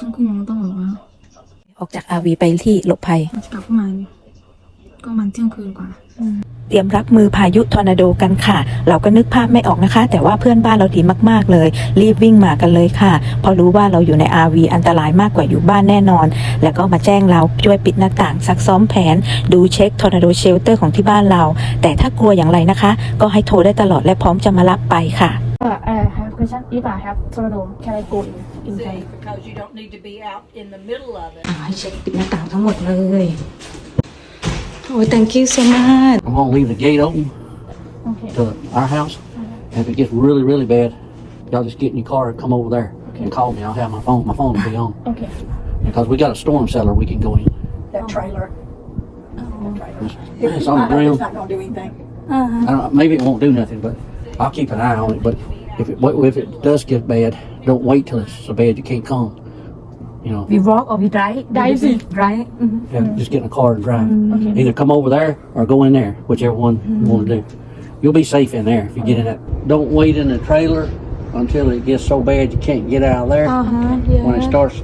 ทุ่มครึ่งต้องออกแล้วออกจากRVไปที่หลบภัยจะกลับเข้ามาก็มันเที่ยงคืนกว่าเตรียมรับมือพายุทอร์นาโดกันค่ะเราก็นึกภาพไม่ออกนะคะแต่ว่าเพื่อนบ้านเราดีมากๆเลยรีบวิ่งมากันเลยค่ะพอรู้ว่าเราอยู่ในRVอันตรายมากกว่าอยู่บ้านแน่นอนแล้วก็มาแจ้งเราช่วยปิดหน้าต่างซักซ้อมแผนดูเช็คทอร์นาโดเชลเตอร์ของที่บ้านเราแต่ถ้ากลัวอย่างไรนะคะก็ให้โทรได้ตลอดและพร้อมจะมารับไปค่ะhave question if I have tornado can I go in because you don't need to be out in the middle of it ให้เช็คปิดหน้าต่างทั้งหมดเลยโอ้ thank you so much I'm gonna leave the gate open to our house. And if it gets really, really bad, y'all just get in your car and come over there and call me. I'll have my phone. My phone will be on. Okay. Because we got a storm cellar we can go in. that trailer It's on the ground. it's not gonna do anything I don't know, maybe it won't do nothing, but I'll keep an eye on it. But if it does get bad, don't wait till it's so bad you can't come. You know. we walk or we drive drive Yeah, just get in a car and drive. Either come over there or go in there, whichever one you want to do. You'll be safe in there if you get in that. Don't wait in the trailer until it gets so bad you can't get out of there. yeah. When it starts